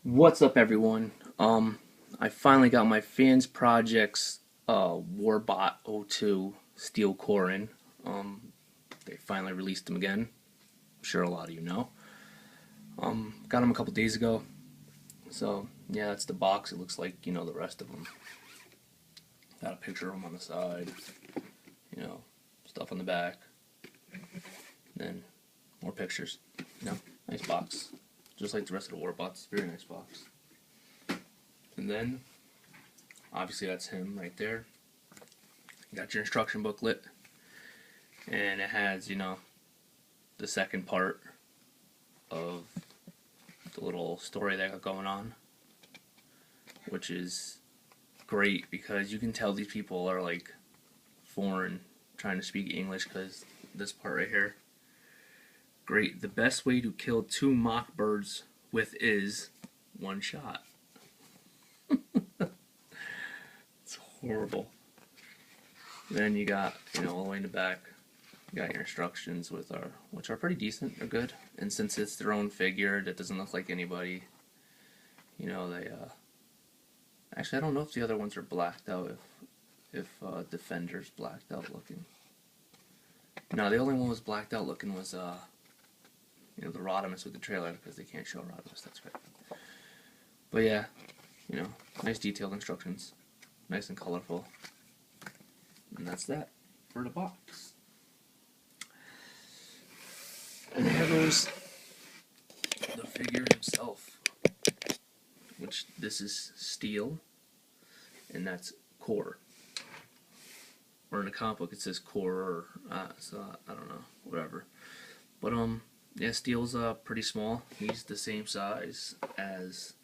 What's up, everyone? I finally got my Fans Projects Warbot O2 Steel Core in. They finally released them again. I'm sure a lot of you know. Got them a couple days ago. So, yeah, that's the box. It looks like, the rest of them. Got a picture of them on the side, stuff on the back. Then more pictures. Nice box. Just like the rest of the Warbots. Very nice box. And then obviously, that's him right there. You got your instruction booklet, and it has, the second part of the little story they got going on, which is great because you can tell these people are like foreign trying to speak English because this part right here. Great. The best way to kill two mock birds with is one shot. It's horrible. Then you got, all the way in the back, you got your instructions which are pretty decent. They're good. And since it's their own figure that doesn't look like anybody, they, actually, I don't know if the other ones are blacked out, if Defender's blacked out looking. No, the only one was blacked out looking was, the Rodimus with the trailer, because they can't show Rodimus, that's right. But yeah, nice detailed instructions. Nice and colorful. And that's that for the box. And there goes the figure himself, which this is steel, and that's core. Or in the comic book it says core, or so I don't know, whatever. But yeah, steel's pretty small. He's the same size as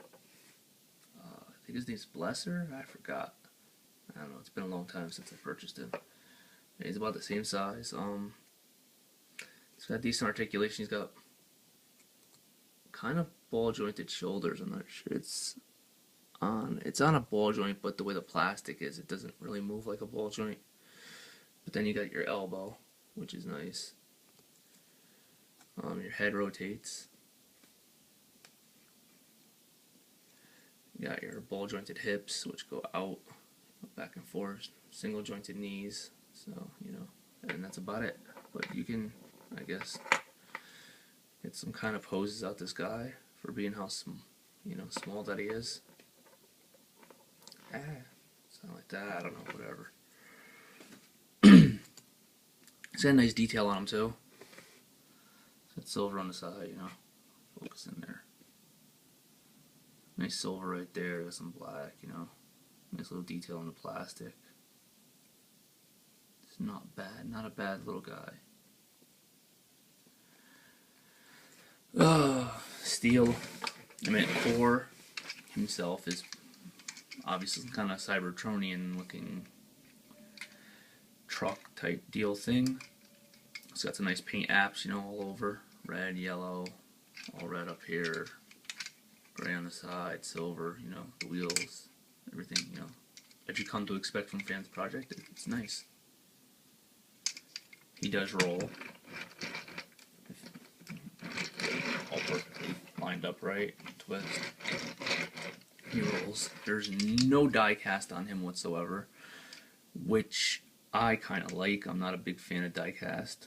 I think his name's Blesser. I forgot. I don't know. It's been a long time since I purchased him. He's about the same size. He's got decent articulation. He's got kind of ball jointed shoulders. I'm not sure it's on a ball joint, but the way the plastic is, it doesn't really move like a ball joint. But then you got your elbow, which is nice. Your head rotates. You got your ball jointed hips, which go out, back and forth. Single jointed knees. So, and that's about it. But you can, I guess, get some kind of poses out this guy for being how small that he is. Something like that. I don't know, whatever. It's got a nice detail on him too. It's silver on the side, focus in there. Nice silver right there. There's some black, nice little detail on the plastic. It's not bad. Not a bad little guy. Steel. Core himself is obviously some kind of Cybertronian looking truck type deal thing. It's got some nice paint apps, all over. Red, yellow, all red up here. Gray on the side, silver, the wheels, everything, that you come to expect from Fans Project. It's nice. He does roll. All perfectly lined up right, twist. He rolls. There's no die cast on him whatsoever, which I kind of like. I'm not a big fan of die cast.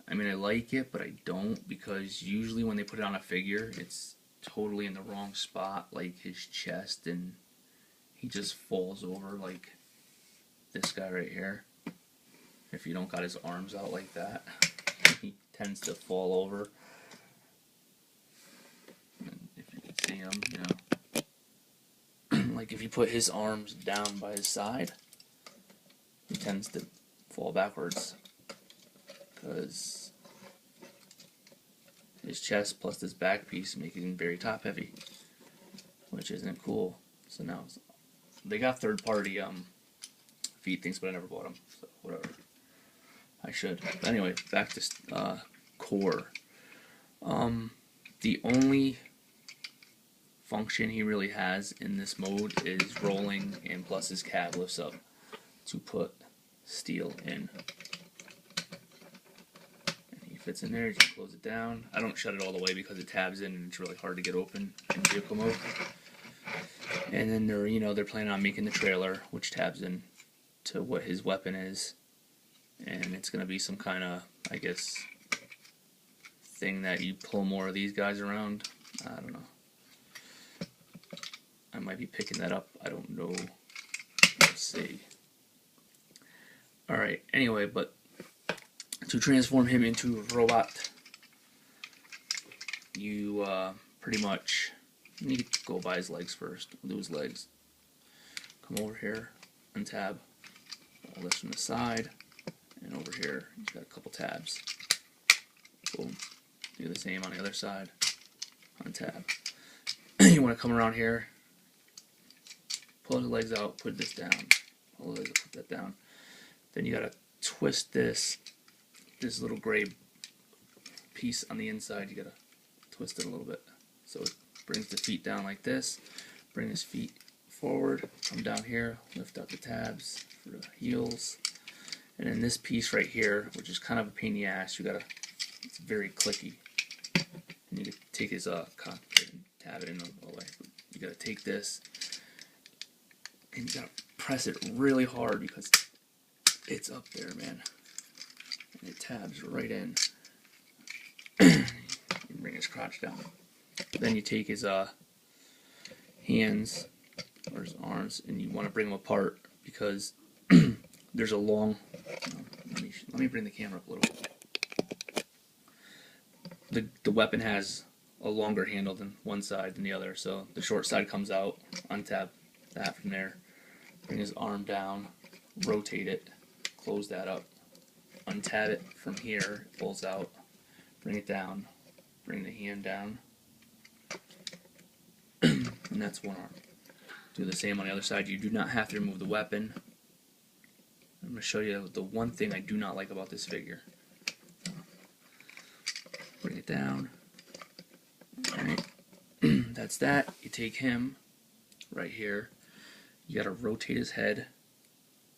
I like it, but I don't, because usually when they put it on a figure, it's totally in the wrong spot, like his chest, and he just falls over like this guy right here. If you don't got his arms out like that, he tends to fall over. And if you can see him, like if you put his arms down by his side, he tends to fall backwards because his chest plus this back piece make him very top heavy, which isn't cool. So now they got third party feet things, but I never bought them, so whatever. I should. But anyway, back to core. The only function he really has in this mode is rolling, and plus his cab lifts up to put steel in. And he fits in there. You can close it down. I don't shut it all the way because it tabs in and it's really hard to get open in vehicle mode. And then they're planning on making the trailer, which tabs in to what his weapon is, and it's gonna be some kind of, I guess, thing that you pull more of these guys around. I don't know. I might be picking that up. I don't know. Let's see. Alright, anyway, but to transform him into a robot, you pretty much need to go by his legs first. We'll do his legs. Come over here, untab all this from the side, and over here, he's got a couple tabs. Boom. Do the same on the other side. Untab. You want to come around here, pull the legs out, put this down. Pull the legs out, put that down. Then you gotta twist this little gray piece on the inside. You gotta twist it a little bit so it brings the feet down like this. Bring his feet forward. Come down here. Lift up the tabs for the heels. And then this piece right here, which is kind of a pain in the ass, it's very clicky. And you can take his cockpit and tab it in all the way. You gotta take this and you gotta press it really hard because it's up there, man. And it tabs right in. You bring his crotch down. Then you take his hands or his arms and you want to bring them apart because there's a long. Let me bring the camera up a little. The weapon has a longer handle than one side than the other, so the short side comes out. Untap that from there. Bring his arm down. Rotate it. Close that up. Untab it from here. It pulls out. Bring it down. Bring the hand down. And that's one arm. Do the same on the other side. You do not have to remove the weapon. I'm going to show you the one thing I do not like about this figure. Bring it down. Alright. That's that. You take him right here. You got to rotate his head.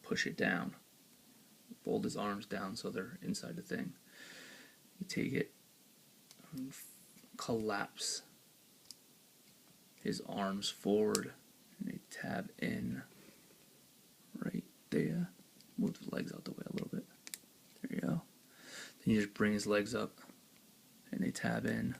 Push it down. Fold his arms down so they're inside the thing. You take it and collapse his arms forward and they tab in right there. Move his legs out the way a little bit. There you go. Then you just bring his legs up and they tab in.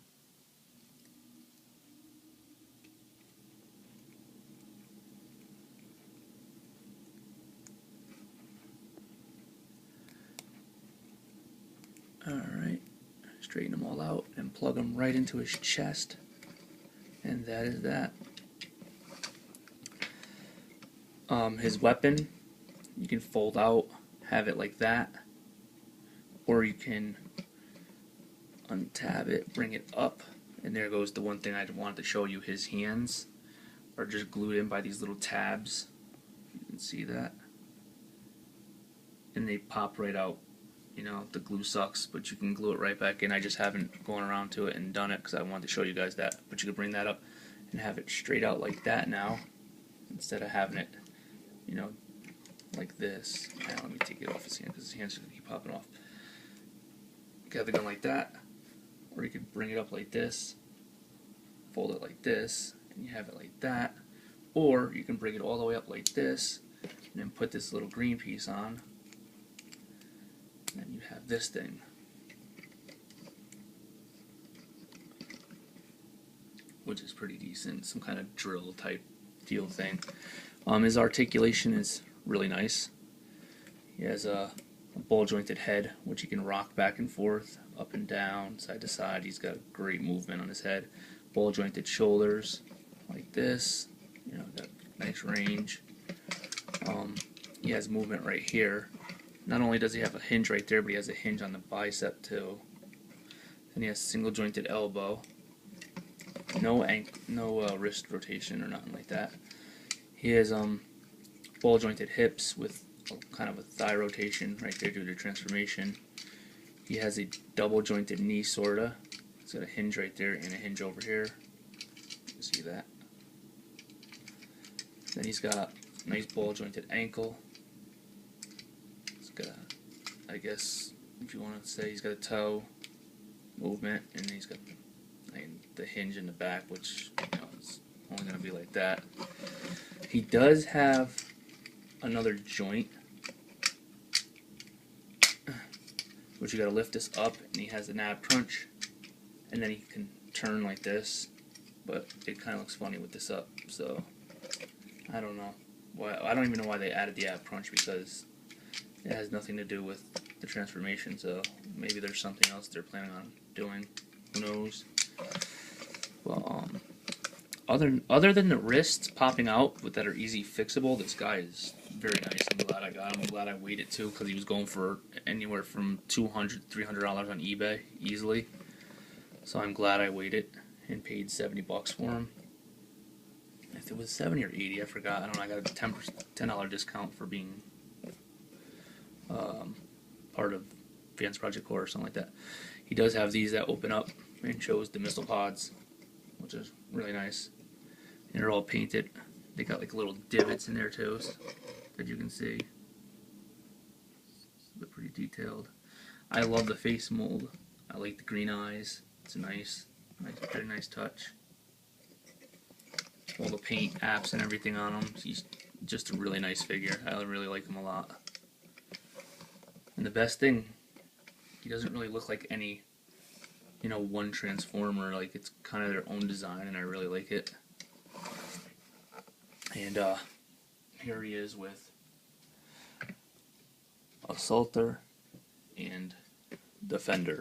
Alright, straighten them all out and plug them right into his chest. And that is that. His weapon, you can fold out, have it like that, or you can untab it, bring it up, and there goes the one thing I wanted to show you. His hands are just glued in by these little tabs. You can see that. And they pop right out. You know, the glue sucks, but you can glue it right back in. I just haven't gone around to it and done it because I wanted to show you guys that. But you could bring that up and have it straight out like that now, instead of having it, you know, like this. Now let me take it off his hand because his hands are going to keep popping off. You can have the gun like that, or you could bring it up like this, fold it like this, and you have it like that. Or you can bring it all the way up like this, and then put this little green piece on. And you have this thing, which is pretty decent, some kind of drill type deal thing. His articulation is really nice. He has a ball jointed head, which he can rock back and forth, up and down, side to side. He's got great movement on his head. Ball jointed shoulders, like this. You know, got nice range. He has movement right here. Not only does he have a hinge right there, but he has a hinge on the bicep too. Then he has single jointed elbow. No wrist rotation or nothing like that. He has ball jointed hips with kind of a thigh rotation right there due to transformation. He has a double jointed knee sorta. It's got a hinge right there and a hinge over here. You can see that. Then he's got a nice ball jointed ankle. Got, I guess, if you want to say, he's got a toe, movement, and he's got the hinge in the back, which is only going to be like that. He does have another joint, which you got to lift this up, and he has the nab crunch, and then he can turn like this, but it kind of looks funny with this up. So I don't know why. I don't even know why they added the ab crunch, because it has nothing to do with the transformation. So maybe there's something else they're planning on doing. Who knows? Well, other than the wrists popping out, but that are easy fixable, this guy is very nice. I'm glad I got him. I'm glad I waited too, because he was going for anywhere from $200, $300 on eBay easily. So I'm glad I waited and paid $70 for him. If it was 70 or 80, I forgot. I don't know. I got a $10 discount for being part of Fans Project Core or something like that. He does have these that open up and shows the missile pods, which is really nice. And they're all painted. They got like little divots in there too that you can see. They're pretty detailed. I love the face mold. I like the green eyes. It's a nice, very nice touch. All the paint apps and everything on him. He's just a really nice figure. I really like him a lot. And the best thing, he doesn't really look like any, one Transformer. Like, it's kind of their own design, and I really like it. And here he is with Assaulter and Defender.